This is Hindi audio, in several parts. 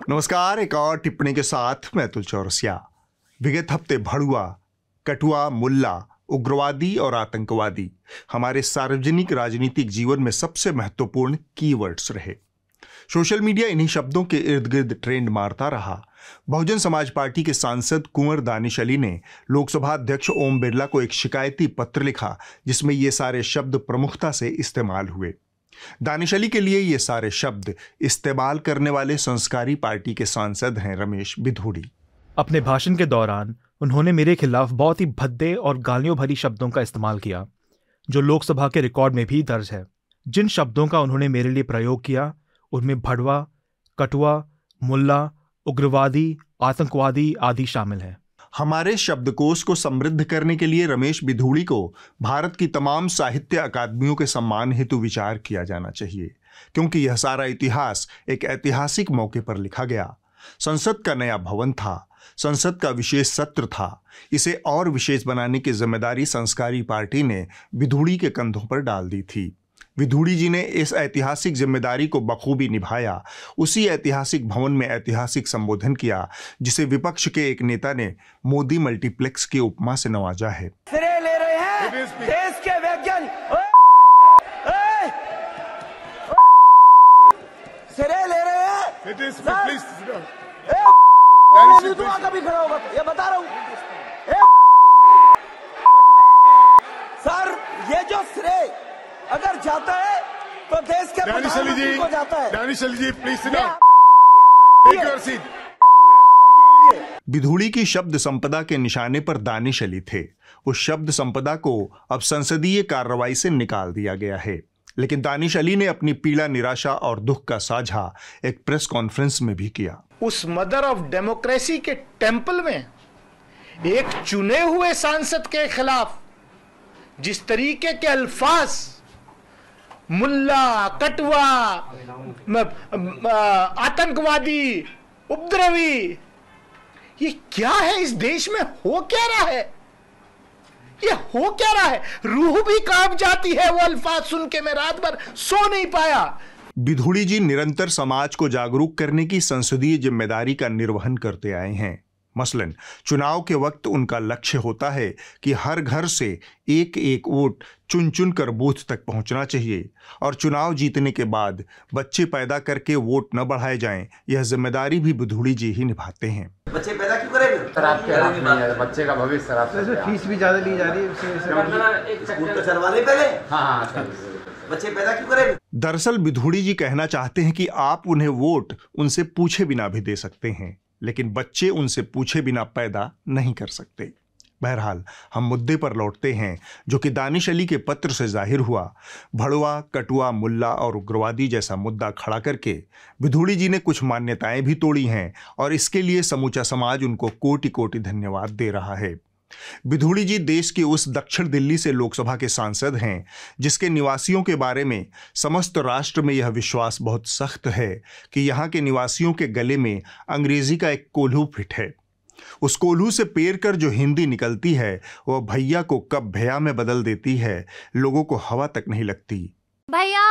नमस्कार। एक और टिप्पणी के साथ मैं अतुल चौरसिया। विगत हफ्ते भड़ुआ, कटुआ, मुल्ला, उग्रवादी और आतंकवादी हमारे सार्वजनिक राजनीतिक जीवन में सबसे महत्वपूर्ण कीवर्ड्स रहे। सोशल मीडिया इन्हीं शब्दों के इर्द गिर्द ट्रेंड मारता रहा। बहुजन समाज पार्टी के सांसद कुंवर दानिश अली ने लोकसभा अध्यक्ष ओम बिरला को एक शिकायती पत्र लिखा जिसमें ये सारे शब्द प्रमुखता से इस्तेमाल हुए। दानिश अली के लिए ये सारे शब्द इस्तेमाल करने वाले संस्कारी पार्टी के सांसद हैं रमेश बिधूड़ी। अपने भाषण के दौरान उन्होंने मेरे खिलाफ बहुत ही भद्दे और गालियों भरी शब्दों का इस्तेमाल किया, जो लोकसभा के रिकॉर्ड में भी दर्ज है। जिन शब्दों का उन्होंने मेरे लिए प्रयोग किया उनमें भड़वा, कटुआ, मुल्ला, उग्रवादी, आतंकवादी आदि शामिल हैं। हमारे शब्दकोश को समृद्ध करने के लिए रमेश बिधूड़ी को भारत की तमाम साहित्य अकादमियों के सम्मान हेतु विचार किया जाना चाहिए, क्योंकि यह सारा इतिहास एक ऐतिहासिक मौके पर लिखा गया। संसद का नया भवन था, संसद का विशेष सत्र था। इसे और विशेष बनाने की जिम्मेदारी संस्कारी पार्टी ने बिधूड़ी के कंधों पर डाल दी थी। बिधूड़ी जी ने इस ऐतिहासिक जिम्मेदारी को बखूबी निभाया। उसी ऐतिहासिक भवन में ऐतिहासिक संबोधन किया जिसे विपक्ष के एक नेता ने मोदी मल्टीप्लेक्स की उपमा से नवाजा है। सिरे ले रहे हैं देश के वैज्ञानिक, सिरे ले रहे हैं। कभी खड़ा होगा ये बता रहा हूँ सर, ये जो श्रेय अगर जाता है तो देश के प्रधानमंत्री को जाता है। Danish Ali ji please sit down, take your seat. Bidhuri की शब्द संपदा के निशाने पर दानिश अली थे। उस शब्द संपदा को अब संसदीय कार्रवाई से निकाल दिया गया है, लेकिन दानिश अली ने अपनी पीड़ा, निराशा और दुख का साझा एक प्रेस कॉन्फ्रेंस में भी किया। उस मदर ऑफ डेमोक्रेसी के टेंपल में एक चुने हुए सांसद के खिलाफ जिस तरीके के अल्फाज मुल्ला, कटवा, आतंकवादी, उपद्रवी, ये क्या है? इस देश में हो क्या रहा है? ये हो क्या रहा है? रूह भी कांप जाती है वो अल्फाज सुन के। मैं रात भर सो नहीं पाया। बिधूड़ी जी निरंतर समाज को जागरूक करने की संसदीय जिम्मेदारी का निर्वहन करते आए हैं। मसलन चुनाव के वक्त उनका लक्ष्य होता है कि हर घर से एक एक वोट चुन चुन कर बूथ तक पहुंचना चाहिए और चुनाव जीतने के बाद बच्चे पैदा करके वोट न बढ़ाए जाएं, यह जिम्मेदारी भी बिधूड़ी जी ही निभाते हैं। बच्चे पैदा क्यों करेंगे? सर आपके हाथ में है, बच्चे का भविष्य सर आपसे फीस भी ज्यादा ली जा रही है। स्कूल तो चलवा ले पहले। हाँ सर, बच्चे पैदा क्यों करेंगे? दरअसल बिधूड़ी जी कहना चाहते हैं कि आप उन्हें वोट उनसे पूछे बिना भी दे सकते हैं, लेकिन बच्चे उनसे पूछे बिना पैदा नहीं कर सकते। बहरहाल हम मुद्दे पर लौटते हैं जो कि दानिश अली के पत्र से जाहिर हुआ। भड़वा, कटुआ, मुल्ला और उग्रवादी जैसा मुद्दा खड़ा करके बिधूड़ी जी ने कुछ मान्यताएं भी तोड़ी हैं और इसके लिए समूचा समाज उनको कोटि कोटि धन्यवाद दे रहा है। बिधूड़ी जी देश के उस दक्षिण दिल्ली से लोकसभा के सांसद हैं जिसके निवासियों के बारे में समस्त राष्ट्र में यह विश्वास बहुत सख्त है कि यहाँ के निवासियों के गले में अंग्रेजी का एक कोल्हू फिट है। उस कोल्हू से पेर कर जो हिंदी निकलती है वह भैया को कब भैया में बदल देती है, लोगों को हवा तक नहीं लगती। भैया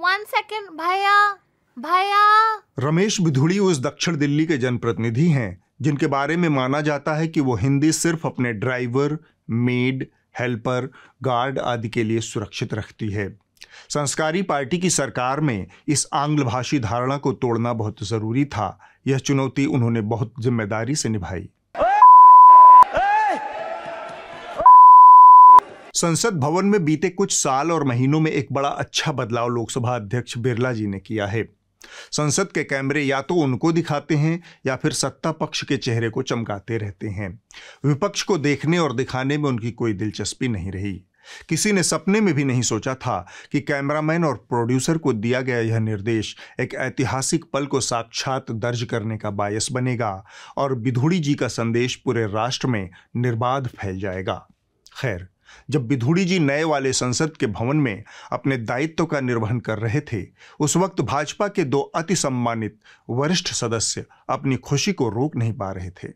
1 सेकंड, भैया भैया। रमेश बिधूड़ी उस दक्षिण दिल्ली के जनप्रतिनिधि हैं जिनके बारे में माना जाता है कि वो हिंदी सिर्फ अपने ड्राइवर, मेड, हेल्पर, गार्ड आदि के लिए सुरक्षित रखती है। संस्कारी पार्टी की सरकार में इस आंग्ल भाषी धारणा को तोड़ना बहुत जरूरी था। यह चुनौती उन्होंने बहुत जिम्मेदारी से निभाई। संसद भवन में बीते कुछ साल और महीनों में एक बड़ा अच्छा बदलाव लोकसभा अध्यक्ष बिरला जी ने किया है। संसद के कैमरे या तो उनको दिखाते हैं या फिर सत्ता पक्ष के चेहरे को चमकाते रहते हैं। विपक्ष को देखने और दिखाने में उनकी कोई दिलचस्पी नहीं रही। किसी ने सपने में भी नहीं सोचा था कि कैमरामैन और प्रोड्यूसर को दिया गया यह निर्देश एक ऐतिहासिक पल को साक्षात दर्ज करने का बायस बनेगा और बिधूड़ी जी का संदेश पूरे राष्ट्र में निर्बाध फैल जाएगा। खैर, जब बिधूड़ी जी नए वाले संसद के भवन में अपने दायित्व का निर्वहन कर रहे थे, उस वक्त भाजपा के 2 अति सम्मानित वरिष्ठ सदस्य अपनी खुशी को रोक नहीं पा रहे थे।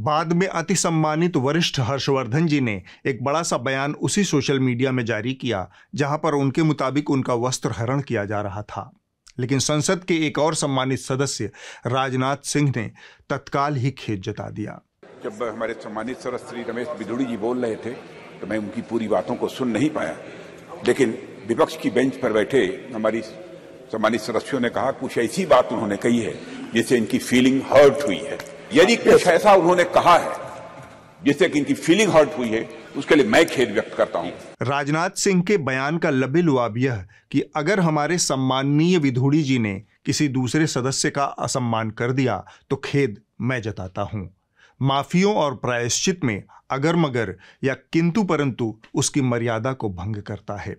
बाद में अति सम्मानित वरिष्ठ हर्षवर्धन जी ने एक बड़ा सा बयान उसी सोशल मीडिया में जारी किया जहां पर उनके मुताबिक उनका वस्त्र हरण किया जा रहा था। लेकिन संसद के एक और सम्मानित सदस्य राजनाथ सिंह ने तत्काल ही खेद जता दिया। जब हमारे सम्मानित सदस्य श्री रमेश बिधूड़ी जी बोल रहे थे तो मैं उनकी पूरी बातों को सुन नहीं पाया, लेकिन विपक्ष की बेंच पर बैठे हमारी सम्मानित सदस्यों ने कहा कुछ ऐसी बात उन्होंने कही है जिससे इनकी फीलिंग हर्ट हुई है। यदि कुछ ऐसा उन्होंने कहा है जिससे कि इनकी फीलिंग हर्ट हुई है, उसके लिए मैं खेद व्यक्त करता हूं। राजनाथ सिंह के बयान का लबे-लुआब यह कि अगर हमारे सम्माननीय विधूड़ी जी ने किसी दूसरे सदस्य का असम्मान कर दिया तो खेद मैं जताता हूं। माफियों और प्रायश्चित में अगर मगर या किंतु परंतु उसकी मर्यादा को भंग करता है।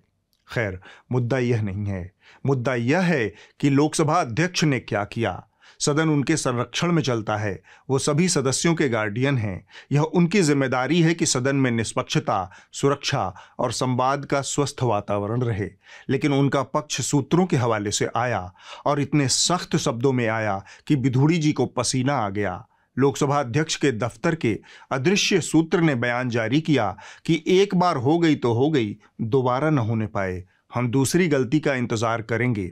खैर, मुद्दा यह नहीं है। मुद्दा यह है कि लोकसभा अध्यक्ष ने क्या किया। सदन उनके संरक्षण में चलता है, वो सभी सदस्यों के गार्डियन हैं। यह उनकी जिम्मेदारी है कि सदन में निष्पक्षता, सुरक्षा और संवाद का स्वस्थ वातावरण रहे। लेकिन उनका पक्ष सूत्रों के हवाले से आया और इतने सख्त शब्दों में आया कि बिधूड़ी जी को पसीना आ गया। लोकसभा अध्यक्ष के दफ्तर के अदृश्य सूत्र ने बयान जारी किया कि एक बार हो गई तो हो गई, दोबारा न होने पाए। हम दूसरी गलती का इंतजार करेंगे।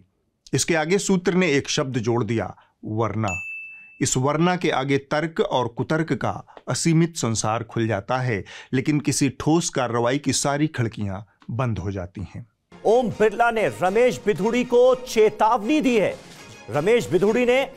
इसके आगे सूत्र ने एक शब्द जोड़ दिया, वरना। इस वरना के आगे तर्क और कुतर्क का असीमित संसार खुल जाता है, लेकिन किसी ठोस कार्रवाई की सारी खिड़कियां बंद हो जाती हैं। ओम बिरला ने रमेश बिधूड़ी को चेतावनी दी है। रमेश बिधूड़ी ने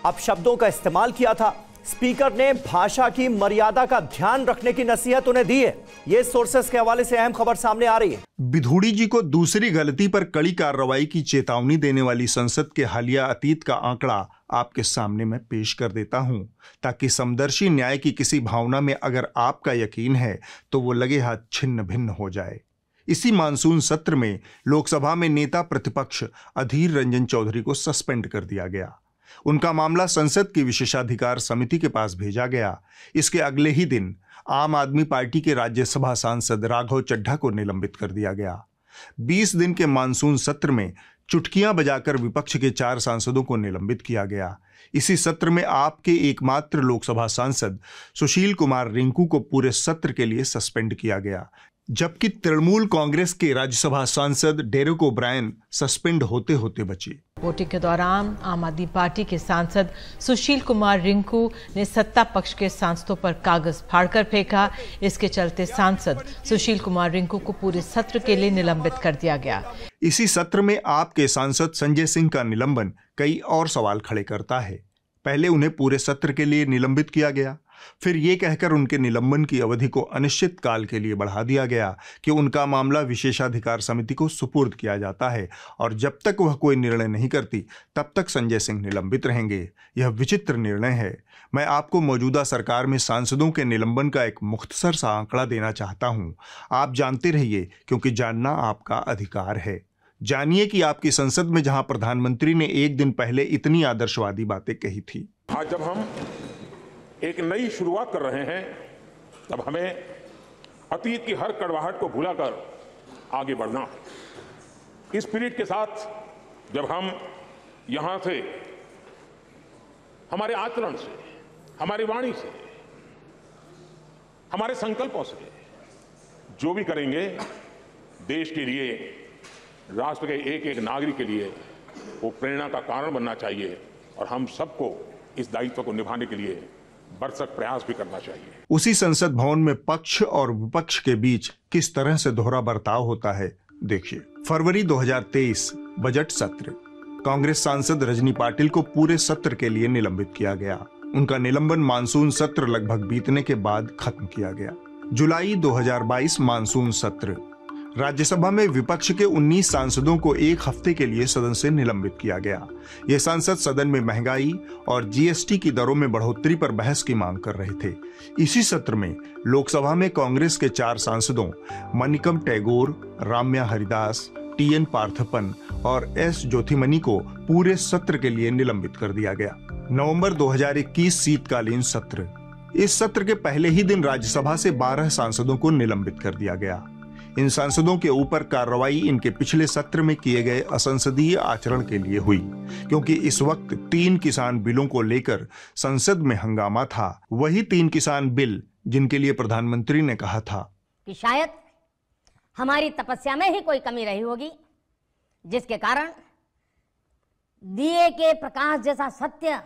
अपशब्दों का इस्तेमाल किया था। स्पीकर ने भाषा की मर्यादा का ध्यान रखने की नसीहत उन्हें दी है। ये सोर्सेस के हवाले से अहम खबर सामने आ रही है। बिधूड़ी जी को दूसरी गलती पर कड़ी कार्रवाई की चेतावनी देने वाली संसद के हालिया अतीत का आंकड़ा आपके सामने मैं पेश कर देता हूं, ताकि समदर्शी न्याय की किसी भावना में अगर आपका यकीन है तो वो लगे हाथ छिन्न भिन्न हो जाए। इसी मानसून सत्र में लोकसभा में नेता प्रतिपक्ष अधीर रंजन चौधरी को सस्पेंड कर दिया गया। उनका मामला संसद की विशेषाधिकार समिति के पास भेजा गया। इसके अगले ही दिन आम आदमी पार्टी के राज्यसभा सांसद राघव चड्ढा को निलंबित कर दिया गया। 20 दिन के मानसून सत्र में चुटकियां बजाकर विपक्ष के 4 सांसदों को निलंबित किया गया। इसी सत्र में आपके एकमात्र लोकसभा सांसद सुशील कुमार रिंकू को पूरे सत्र के लिए सस्पेंड किया गया, जबकि तृणमूल कांग्रेस के राज्यसभा सांसद डेरेक ओब्रायन सस्पेंड होते होते बचे। वोटिंग के दौरान आम आदमी पार्टी के सांसद सुशील कुमार रिंकू ने सत्ता पक्ष के सांसदों पर कागज फाड़कर फेंका। इसके चलते सांसद सुशील कुमार रिंकू को पूरे सत्र के लिए निलंबित कर दिया गया। इसी सत्र में आपके सांसद संजय सिंह का निलंबन कई और सवाल खड़े करता है। पहले उन्हें पूरे सत्र के लिए निलंबित किया गया, फिर ये कहकर उनके निलंबन की अवधि को अनिश्चित काल के लिए बढ़ा दिया गया कि उनका मामला विशेषाधिकार समिति को सुपुर्द किया जाता है और जब तक वह कोई निर्णय नहीं करती तब तक संजय सिंह निलंबित रहेंगे। यह विचित्र निर्णय है। मैं आपको मौजूदा सरकार में सांसदों के निलंबन का एक मुख्तसर सा आंकड़ा देना चाहता हूं। आप जानते रहिए, क्योंकि जानना आपका अधिकार है। जानिए कि आपकी संसद में जहां प्रधानमंत्री ने एक दिन पहले इतनी आदर्शवादी बातें कही थी, आज जब हम एक नई शुरुआत कर रहे हैं तब हमें अतीत की हर कड़वाहट को भुलाकर आगे बढ़ना है। इस स्पिरिट के साथ जब हम यहां से हमारे आचरण से, हमारी वाणी से, हमारे संकल्पों से जो भी करेंगे देश के लिए, राष्ट्र के एक एक नागरिक के लिए वो प्रेरणा का कारण बनना चाहिए और हम सबको इस दायित्व को निभाने के लिए भरसक प्रयास भी करना चाहिए। उसी संसद भवन में पक्ष और विपक्ष के बीच किस तरह से दोहरा बर्ताव होता है, देखिए। फरवरी 2023 बजट सत्र। कांग्रेस सांसद रजनी पाटिल को पूरे सत्र के लिए निलंबित किया गया। उनका निलंबन मानसून सत्र लगभग बीतने के बाद खत्म किया गया। जुलाई 2022 मानसून सत्र। राज्यसभा में विपक्ष के 19 सांसदों को एक हफ्ते के लिए सदन से निलंबित किया गया। ये सांसद सदन में महंगाई और जीएसटी की दरों में बढ़ोतरी पर बहस की मांग कर रहे थे। इसी सत्र में लोकसभा में कांग्रेस के 4 सांसदों मनिकम टैगोर, राम्या हरिदास, टीएन पार्थप्पन और एस ज्योतिमणि को पूरे सत्र के लिए निलंबित कर दिया गया। नवंबर 2021 शीतकालीन सत्र। इस सत्र के पहले ही दिन राज्यसभा से 12 सांसदों को निलंबित कर दिया गया। इन सांसदों के ऊपर कार्रवाई इनके पिछले सत्र में किए गए असंसदीय आचरण के लिए हुई, क्योंकि इस वक्त 3 किसान बिलों को लेकर संसद में हंगामा था। वही 3 किसान बिल जिनके लिए प्रधानमंत्री ने कहा था कि शायद हमारी तपस्या में ही कोई कमी रही होगी, जिसके कारण दिए के प्रकाश जैसा सत्य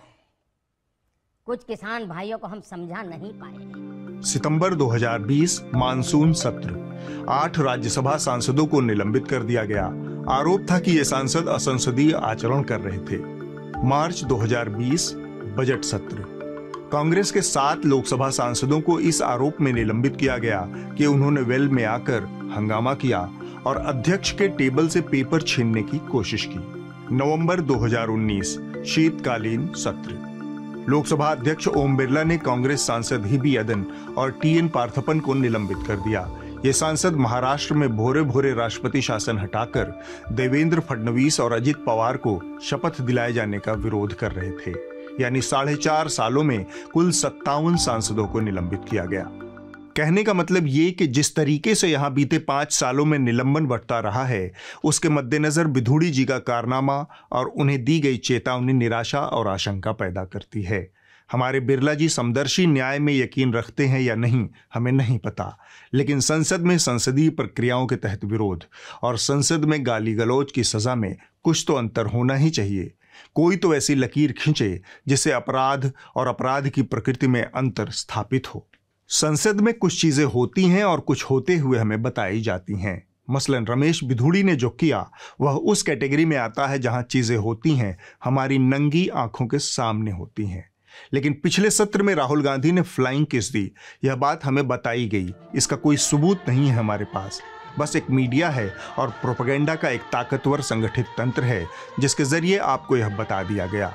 कुछ किसान भाइयों को हम समझा नहीं पाए। सितंबर 2020 मानसून सत्र 8 राज्यसभा सांसदों को निलंबित कर दिया गया। आरोप था कि ये सांसद असंसदीय आचरण कर रहे थे। मार्च 2020 बजट सत्र कांग्रेस के 7 लोकसभा सांसदों को इस आरोप में निलंबित किया गया कि उन्होंने वेल में आकर हंगामा किया और अध्यक्ष के टेबल से पेपर छीनने की कोशिश की। नवंबर 2019 शीतकालीन सत्र लोकसभा अध्यक्ष ओम बिरला ने कांग्रेस सांसद हिबी अदन और टीएन पार्थप्पन को निलंबित कर दिया। ये सांसद महाराष्ट्र में भोरे भोरे राष्ट्रपति शासन हटाकर देवेंद्र फडणवीस और अजित पवार को शपथ दिलाए जाने का विरोध कर रहे थे। यानी 4.5 सालों में कुल 57 सांसदों को निलंबित किया गया। कहने का मतलब ये कि जिस तरीके से यहां बीते 5 सालों में निलंबन बढ़ता रहा है, उसके मद्देनजर बिधूड़ी जी का कारनामा और उन्हें दी गई चेतावनी निराशा और आशंका पैदा करती है। हमारे बिरला जी समदर्शी न्याय में यकीन रखते हैं या नहीं, हमें नहीं पता, लेकिन संसद में संसदीय प्रक्रियाओं के तहत विरोध और संसद में गाली गलौज की सजा में कुछ तो अंतर होना ही चाहिए। कोई तो ऐसी लकीर खींचे जिससे अपराध और अपराध की प्रकृति में अंतर स्थापित हो। संसद में कुछ चीजें होती हैं और कुछ होते हुए हमें बताई जाती हैं। मसलन रमेश बिधूड़ी ने जो किया वह उस कैटेगरी में आता है जहां चीजें होती हैं, हमारी नंगी आंखों के सामने होती हैं। लेकिन पिछले सत्र में राहुल गांधी ने फ्लाइंग किस दी, यह बात हमें बताई गई। इसका कोई सबूत नहीं है हमारे पास, बस एक मीडिया है और प्रोपेगेंडा का एक ताकतवर संगठित तंत्र है जिसके जरिए आपको यह बता दिया गया।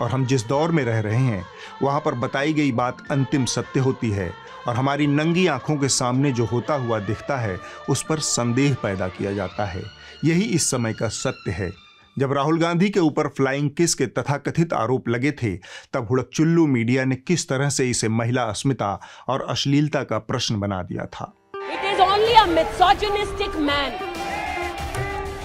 और हम जिस दौर में रह रहे हैं वहां पर बताई गई बात अंतिम सत्य होती है और हमारी नंगी आंखों के सामने जो होता हुआ दिखता है उस पर संदेह पैदा किया जाता है। यही इस समय का सत्य है। जब राहुल गांधी के ऊपर फ्लाइंग किस के तथाकथित आरोप लगे थे, तब हुड़कचुल्लू मीडिया ने किस तरह से इसे महिला अस्मिता और अश्लीलता का प्रश्न बना दिया था। It is only a misogynistic man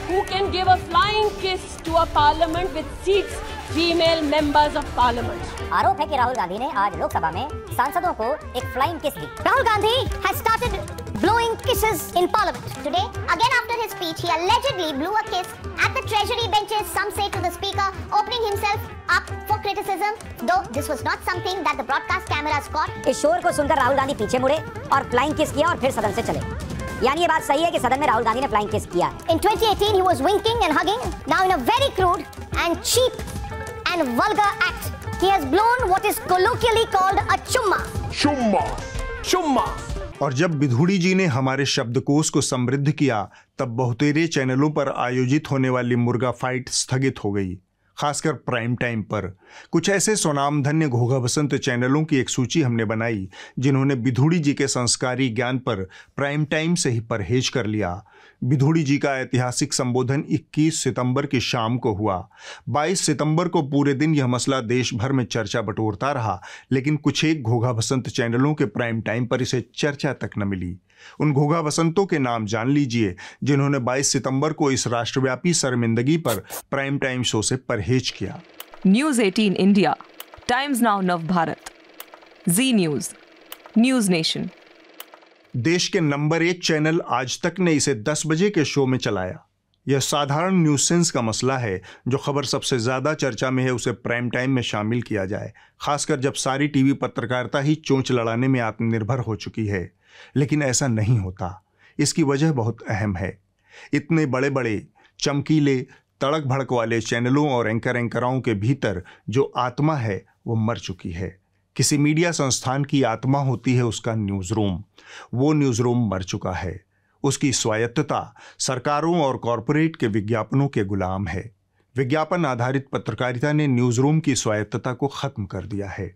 who can give a flying kiss to a parliament with 6 female members of parliament. आरोप है कि राहुल गांधी ने आज लोकसभा में सांसदों को एक flying kiss the. Rahul Gandhi has started blowing kisses in parliament. Today, again after his speech, he allegedly blew a kiss at the treasury benches, some say to the speaker, opening himself up for criticism, though this was not something that the broadcast cameras caught. इस शोर को सुनकर राहुल गांधी पीछे मुड़े और फ्लाइंग किस किया और फिर सदन से चले। यानी ये बात सही है कि सदन में राहुल गांधी ने फ्लाइंग किस किया। In 2018, he was winking and hugging. Now, in a very crude and cheap and vulgar act, he has blown what is colloquially called a chumma. चुम्मा, चुम्मा। और जब बिधूड़ी जी ने हमारे शब्दकोश को समृद्ध किया, तब बहुतेरे चैनलों पर आयोजित होने वाली मुर्गा फाइट स्थगित हो गई, खासकर प्राइम टाइम पर। कुछ ऐसे स्वनामधन्य घोघा बसंत चैनलों की एक सूची हमने बनाई जिन्होंने बिधूड़ी जी के संस्कारी ज्ञान पर प्राइम टाइम से ही परहेज कर लिया। बिधूड़ी जी का ऐतिहासिक संबोधन 21 सितंबर की शाम को हुआ। 22 सितंबर को पूरे दिन यह मसला देश भर में चर्चा बटोरता रहा, लेकिन कुछ एक घोघा बसंत चैनलों के प्राइम टाइम पर इसे चर्चा तक न मिली। उन घोघा बसंतों के नाम जान लीजिए जिन्होंने 22 सितंबर को इस राष्ट्रव्यापी शर्मिंदगी पर प्राइम टाइम शो से परहेज किया। न्यूज 18 इंडिया, टाइम्स नाउ नव भारत, जी न्यूज, न्यूज नेशन। देश के नंबर 1 चैनल आज तक ने इसे 10 बजे के शो में चलाया। यह साधारण न्यूज सेंस का मसला है, जो खबर सबसे ज्यादा चर्चा में है उसे प्राइम टाइम में शामिल किया जाए, खासकर जब सारी टीवी पत्रकारिता ही चोंच लड़ाने में आत्मनिर्भर हो चुकी है। लेकिन ऐसा नहीं होता। इसकी वजह बहुत अहम है। इतने बड़े बड़े चमकीले तड़क भड़क वाले चैनलों और एंकराओं के भीतर जो आत्मा है वो मर चुकी है। किसी मीडिया संस्थान की आत्मा होती है उसका न्यूज़ रूम। वो न्यूज़ रूम मर चुका है। उसकी स्वायत्तता सरकारों और कॉरपोरेट के विज्ञापनों के गुलाम है। विज्ञापन आधारित पत्रकारिता ने न्यूज़ रूम की स्वायत्तता को खत्म कर दिया है।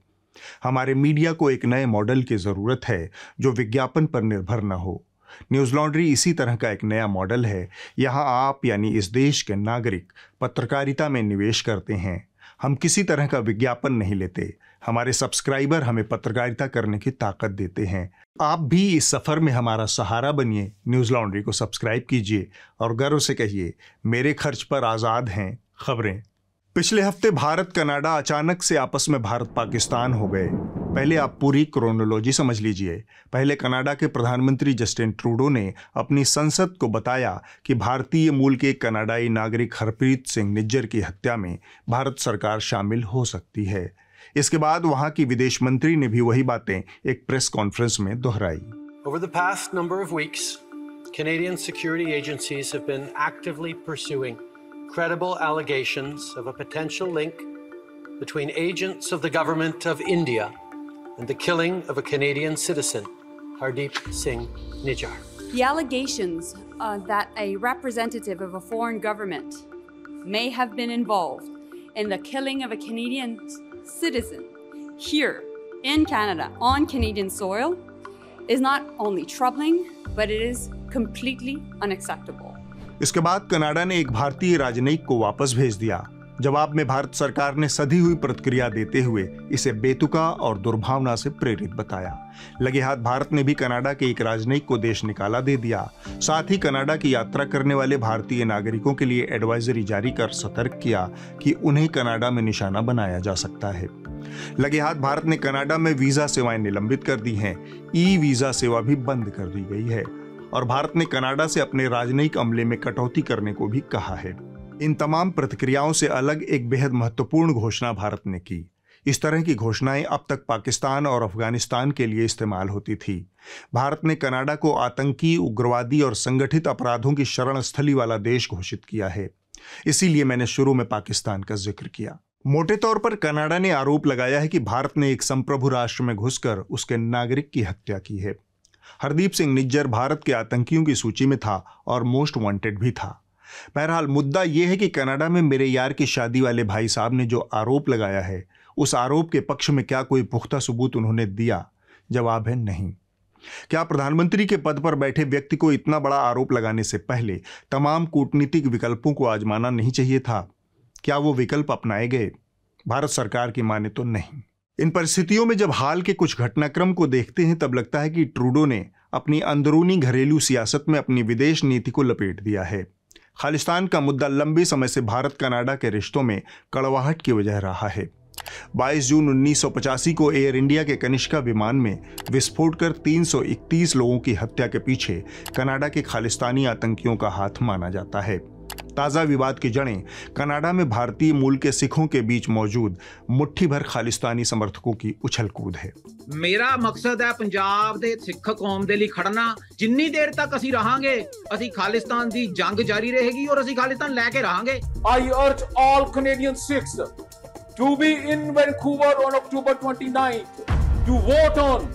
हमारे मीडिया को एक नए मॉडल की ज़रूरत है जो विज्ञापन पर निर्भर न हो। न्यूज़ लॉन्ड्री इसी तरह का एक नया मॉडल है। यहाँ आप यानी इस देश के नागरिक पत्रकारिता में निवेश करते हैं। हम किसी तरह का विज्ञापन नहीं लेते। हमारे सब्सक्राइबर हमें पत्रकारिता करने की ताकत देते हैं। आप भी इस सफर में हमारा सहारा बनिए। न्यूज़ लॉन्ड्री को सब्सक्राइब कीजिए और गर्व से कहिए, मेरे खर्च पर आज़ाद हैं खबरें। पिछले हफ्ते भारत कनाडा अचानक से आपस में भारत पाकिस्तान हो गए। पहले आप पूरी क्रोनोलॉजी समझ लीजिए। पहले कनाडा के प्रधानमंत्री जस्टिन ट्रूडो ने अपनी संसद को बताया कि भारतीय मूल के कनाडाई नागरिक हरप्रीत सिंह निज्जर की हत्या में भारत सरकार शामिल हो सकती है। इसके बाद वहां की विदेश मंत्री ने भी वही बातें एक प्रेस कॉन्फ्रेंस में दोहराई। Over the past number of weeks, Canadian security agencies have been actively pursuing credible allegations of a potential link between agents of the government of India and the killing of a Canadian citizen, Hardeep Singh Nijjar. The allegations that a representative of a foreign government may have been involved in the killing of a Canadian citizen here in Canada on Canadian soil is not only troubling, but it is completely unacceptable. इसके बाद कनाडा ने एक भारतीय राजनयिक को वापस भेज दिया। जवाब में भारत सरकार ने सधी हुई प्रतिक्रिया देते हुए इसे बेतुका और दुर्भावना से प्रेरित बताया। लगे हाथ भारत ने भी कनाडा के एक राजनयिक को देश निकाला दे दिया। साथ ही कनाडा की यात्रा करने वाले भारतीय नागरिकों के लिए एडवाइजरी जारी कर सतर्क किया कि उन्हें कनाडा में निशाना बनाया जा सकता है। लगे हाथ भारत ने कनाडा में वीजा सेवाएं निलंबित कर दी हैं। ई वीजा सेवा भी बंद कर दी गई है और भारत ने कनाडा से अपने राजनयिक अमले में कटौती करने को भी कहा है। इन तमाम प्रतिक्रियाओं से अलग एक बेहद महत्वपूर्ण घोषणा भारत ने की। इस तरह की घोषणाएं अब तक पाकिस्तान और अफगानिस्तान के लिए इस्तेमाल होती थी। भारत ने कनाडा को आतंकी, उग्रवादी और संगठित अपराधों की शरण स्थली वाला देश घोषित किया है। इसीलिए मैंने शुरू में पाकिस्तान का जिक्र किया। मोटे तौर पर कनाडा ने आरोप लगाया है कि भारत ने एक संप्रभु राष्ट्र में घुसकर उसके नागरिक की हत्या की है। हरदीप सिंह निज्जर भारत के आतंकियों की सूची में था और मोस्ट वांटेड भी था। बहरहाल मुद्दा यह है कि कनाडा में मेरे यार की शादी वाले भाई साहब ने जो आरोप लगाया है, उस आरोप के पक्ष में क्या कोई पुख्ता सबूत उन्होंने दिया? जवाब है नहीं। क्या प्रधानमंत्री के पद पर बैठे व्यक्ति को इतना बड़ा आरोप लगाने से पहले तमाम कूटनीतिक विकल्पों को आजमाना नहीं चाहिए था? क्या वो विकल्प अपनाए गए? भारत सरकार की माने तो नहीं। इन परिस्थितियों में जब हाल के कुछ घटनाक्रम को देखते हैं तब लगता है कि ट्रूडो ने अपनी अंदरूनी घरेलू सियासत में अपनी विदेश नीति को लपेट दिया है। खालिस्तान का मुद्दा लंबे समय से भारत कनाडा के रिश्तों में कड़वाहट की वजह रहा है। 22 जून 1985 को एयर इंडिया के कनिष्का विमान में विस्फोट कर 331 लोगों की हत्या के पीछे कनाडा के खालिस्तानी आतंकियों का हाथ माना जाता है। ताज़ा विवाद की जड़ें कनाडा में भारतीय मूल के सिखों के बीच मौजूद मुट्ठी भर खालिस्तानी समर्थकों की उछलकूद है। मेरा मकसद है पंजाब दे सिख कौम दे लिए खड़ना। जिन्नी देर तक असी रहांगे, असी खालिस्तान दी जंग जारी रहेगी और असी खालिस्तान लेके रहांगे। I urge all Canadian Sikhs to be in Vancouver on October 29th to vote on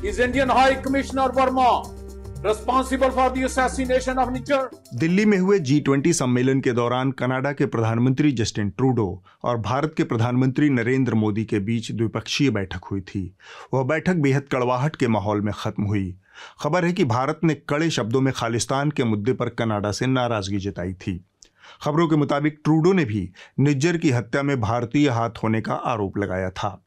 His Indian High Commissioner Verma responsible for the assassination of Nijjar। Delhi में हुए G20 सम्मेलन के दौरान कनाडा के प्रधानमंत्री जस्टिन ट्रूडो और भारत के प्रधानमंत्री नरेंद्र मोदी के बीच द्विपक्षीय बैठक हुई थी। वह बैठक बेहद कड़वाहट के माहौल में खत्म हुई। खबर है कि भारत ने कड़े शब्दों में खालिस्तान के मुद्दे पर कनाडा से नाराजगी जताई थी। खबरों के मुताबिक ट्रूडो ने भी निज्जर की हत्या में भारतीय हाथ होने का आरोप लगाया था।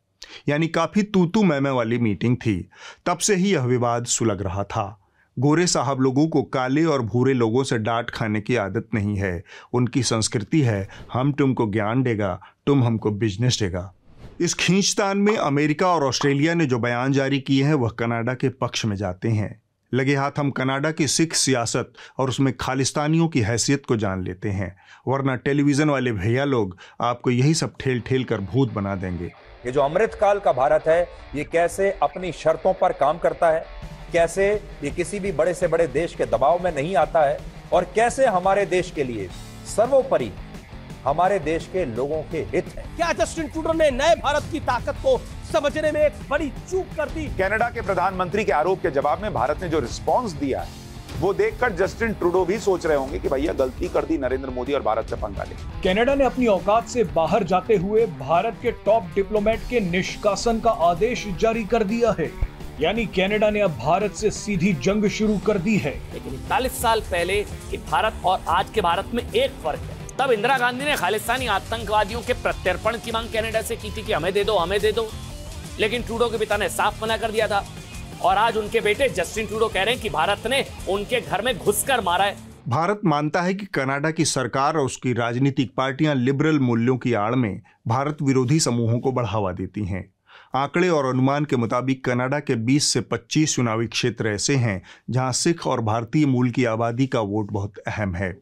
यानी काफी तू-तू मैं-मैं वाली मीटिंग थी। तब से ही यह विवाद सुलग रहा था। गोरे साहब लोगों को काले और भूरे लोगों से डांट खाने की आदत नहीं है। उनकी संस्कृति है, हम तुमको ज्ञान देगा, तुम हमको बिजनेस देगा। इस खींचतान में अमेरिका और ऑस्ट्रेलिया ने जो बयान जारी किए हैं वह कनाडा के पक्ष में जाते हैं। लगे हाथ हम कनाडा की सिख सियासत और उसमें खालिस्तानियों की हैसियत को जान लेते हैं, वरना टेलीविजन वाले भैया लोग आपको यही सब ठेल ठेल कर भूत बना देंगे। ये जो अमृतकाल का भारत है, ये कैसे अपनी शर्तों पर काम करता है, कैसे ये किसी भी बड़े से बड़े देश के दबाव में नहीं आता है और कैसे हमारे देश के लिए सर्वोपरि हमारे देश के लोगों के हित है। क्या जस्टिन ट्रूडो ने नए भारत की ताकत को समझने में एक बड़ी चूक कर दी? कनाडा के प्रधानमंत्री के आरोप के जवाब में भारत ने जो रिस्पांस दिया है वो देखकर जस्टिन ट्रूडो भी सोच रहे होंगे कि भैया गलती कर दी नरेंद्र मोदी और भारत से पंगा ले। कनाडा ने अपनी औकात से बाहर जाते हुए भारत के टॉप डिप्लोमेट के निष्कासन का आदेश जारी कर दिया है। यानी कनाडा ने अब भारत से सीधी जंग शुरू कर दी है। लेकिन 41 साल पहले के भारत और आज के भारत में एक फर्क है। तब इंदिरा गांधी ने खालिस्तानी आतंकवादियों के प्रत्यर्पण की मांग कनाडा से की थी कि हमें दे दो, हमें दे दो, लेकिन ट्रूडो के पिता ने साफ मना कर दिया था। और आज उनके बेटे जस्टिन ट्रूडो कह रहे हैं कि भारत ने उनके घर में घुसकर मारा है। भारत मानता है कि कनाडा की सरकार और उसकी राजनीतिक पार्टियां लिबरल मूल्यों की आड़ में भारत विरोधी समूहों को बढ़ावा देती हैं। आंकड़े और अनुमान के मुताबिक कनाडा के 20 से 25 चुनावी क्षेत्र ऐसे हैं जहां सिख और भारतीय मूल की आबादी का वोट बहुत अहम है।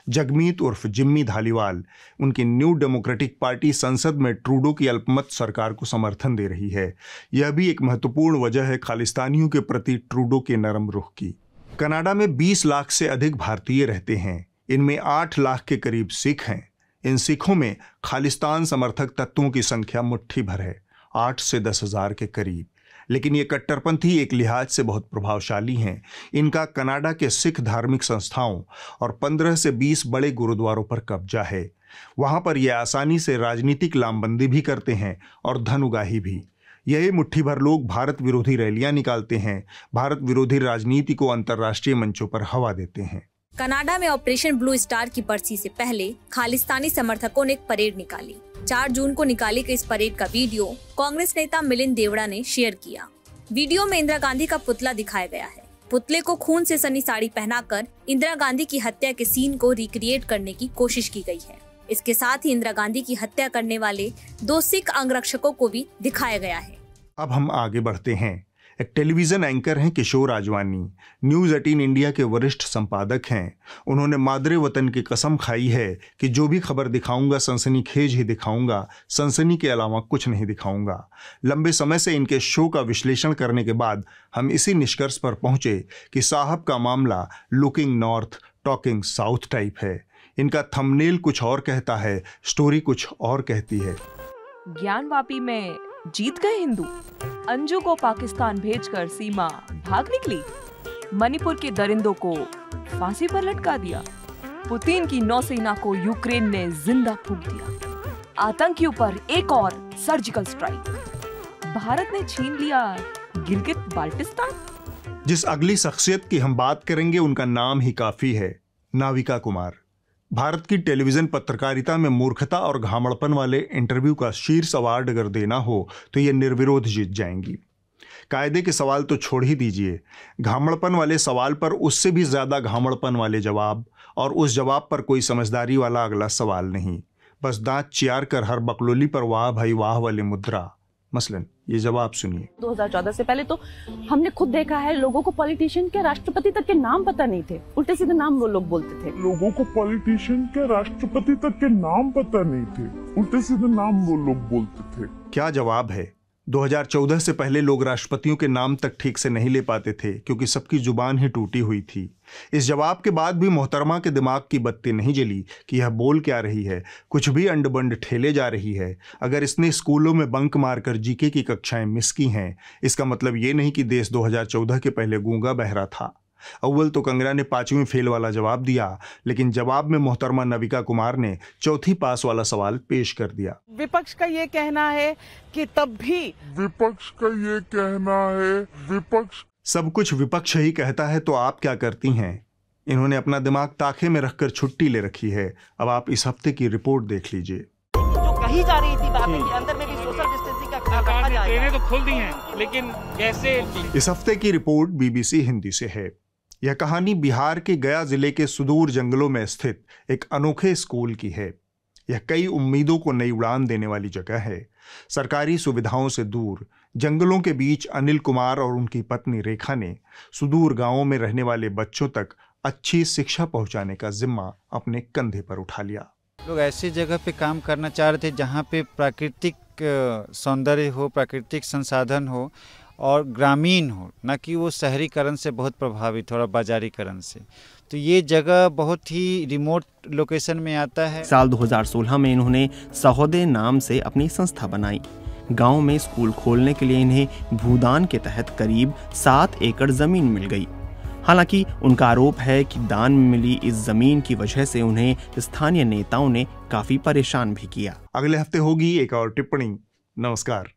जगमीत उर्फ जिम्मी धालीवाल, उनकी न्यू डेमोक्रेटिक पार्टी संसद में ट्रूडो की अल्पमत सरकार को समर्थन दे रही है। यह भी एक महत्वपूर्ण वजह है खालिस्तानियों के प्रति ट्रूडो के नरम रुख की। कनाडा में 20 लाख से अधिक भारतीय रहते हैं। इनमें 8 लाख के करीब सिख हैं। इन सिखों में खालिस्तान समर्थक तत्वों की संख्या मुट्ठी भर है, 8 से 10 हजार के करीब। लेकिन ये कट्टरपंथी एक लिहाज से बहुत प्रभावशाली हैं। इनका कनाडा के सिख धार्मिक संस्थाओं और 15 से 20 बड़े गुरुद्वारों पर कब्जा है। वहां पर ये आसानी से राजनीतिक लामबंदी भी करते हैं और धन उगाही भी। यही मुट्ठी भर लोग भारत विरोधी रैलियां निकालते हैं, भारत विरोधी राजनीति को अंतर्राष्ट्रीय मंचों पर हवा देते हैं। कनाडा में ऑपरेशन ब्लू स्टार की बरसी से पहले खालिस्तानी समर्थकों ने एक परेड निकाली। 4 जून को निकाली गई इस परेड का वीडियो कांग्रेस नेता मिलिंद देवड़ा ने शेयर किया। वीडियो में इंदिरा गांधी का पुतला दिखाया गया है। पुतले को खून से सनी साड़ी पहनाकर इंदिरा गांधी की हत्या के सीन को रिक्रिएट करने की कोशिश की गई है। इसके साथ ही इंदिरा गांधी की हत्या करने वाले 2 सिख अंगरक्षकों को भी दिखाया गया है। अब हम आगे बढ़ते हैं। एक टेलीविजन एंकर हैं किशोर आजवानी, न्यूज़ 18 इंडिया के वरिष्ठ संपादक हैं। उन्होंने मादरे वतन की कसम खाई है कि जो भी खबर दिखाऊंगा सनसनीखेज ही दिखाऊंगा, सनसनी के अलावा कुछ नहीं दिखाऊंगा। लंबे समय से इनके शो का विश्लेषण करने के बाद हम इसी निष्कर्ष पर पहुंचे कि साहब का मामला looking north talking south type है। इनका थंबनेल कुछ और कहता है, स्टोरी कुछ और कहती है। ज्ञानवापी में जीत गए हिंदू, अंजू को पाकिस्तान भेजकर सीमा भाग निकली, मणिपुर के दरिंदों को फांसी पर लटका दिया, पुतिन की नौसेना को यूक्रेन ने जिंदा फूंक दिया, आतंकियों पर एक और सर्जिकल स्ट्राइक, भारत ने छीन लिया गिलगित बाल्टिस्तान। जिस अगली शख्सियत की हम बात करेंगे उनका नाम ही काफी है, नाविका कुमार। भारत की टेलीविजन पत्रकारिता में मूर्खता और घामड़पन वाले इंटरव्यू का शीर्ष अवार्ड अगर देना हो तो ये निर्विरोध जीत जाएंगी। कायदे के सवाल तो छोड़ ही दीजिए, घामड़पन वाले सवाल पर उससे भी ज्यादा घामड़पन वाले जवाब, और उस जवाब पर कोई समझदारी वाला अगला सवाल नहीं। बस दांत चियार कर हर बकलोली पर वाह भाई वाह वाली मुद्रा। मसलन ये जवाब सुनिए। 2014 से पहले तो हमने खुद देखा है, लोगों को पॉलिटिशियन के राष्ट्रपति तक के नाम पता नहीं थे, उल्टे सीधे नाम वो लोग बोलते थे। लोगों को पॉलिटिशियन के राष्ट्रपति तक के नाम पता नहीं थे, उल्टे सीधे नाम वो लोग बोलते थे। क्या जवाब है? 2014 से पहले लोग राष्ट्रपतियों के नाम तक ठीक से नहीं ले पाते थे क्योंकि सबकी जुबान ही टूटी हुई थी। इस जवाब के बाद भी मोहतरमा के दिमाग की बत्ती नहीं जली कि यह बोल क्या रही है, कुछ भी अंडबंड ठेले जा रही है। अगर इसने स्कूलों में बंक मारकर जीके की कक्षाएं मिस की हैं, इसका मतलब ये नहीं कि देश 2014 के पहले गूंगा बहरा था। अव्वल तो कंगना ने 5वीं फेल वाला जवाब दिया, लेकिन जवाब में मोहतरमा नाविका कुमार ने 4थी पास वाला सवाल पेश कर दिया। विपक्ष का ये कहना है कि तब भी विपक्ष का ये कहना है, विपक्ष सब कुछ विपक्ष ही कहता है तो आप क्या करती हैं? इन्होंने अपना दिमाग ताखे में रखकर छुट्टी ले रखी है। अब आप इस हफ्ते की रिपोर्ट देख लीजिए। जो कही जा रही थी बातें कि अंदर में भी सोशल डिस्टेंसिंग का ख्याल रखा जाएगा। ट्रेनें तो खुल दी हैं, लेकिन कैसे? इस हफ्ते की रिपोर्ट BBC हिंदी से है। यह कहानी बिहार के गया जिले के सुदूर जंगलों में स्थित एक अनोखे स्कूल की है। यह कई उम्मीदों को नई उड़ान देने वाली जगह है। सरकारी सुविधाओं से दूर जंगलों के बीच अनिल कुमार और उनकी पत्नी रेखा ने सुदूर गांवों में रहने वाले बच्चों तक अच्छी शिक्षा पहुंचाने का जिम्मा अपने कंधे पर उठा लिया। लोग ऐसी जगह पे काम करना चाह रहे थे जहाँ पे प्राकृतिक सौंदर्य हो, प्राकृतिक संसाधन हो और ग्रामीण हो, न कि वो शहरीकरण से बहुत प्रभावित हो और बाजारीकरण से। तो ये जगह बहुत ही रिमोट लोकेशन में आता है। साल 2016 में इन्होंने सहोदे नाम से अपनी संस्था बनाई। गांव में स्कूल खोलने के लिए इन्हें भूदान के तहत करीब 7 एकड़ जमीन मिल गई। हालांकि उनका आरोप है कि दान में मिली इस जमीन की वजह से उन्हें स्थानीय नेताओं ने काफी परेशान भी किया। अगले हफ्ते होगी एक और टिप्पणी। नमस्कार।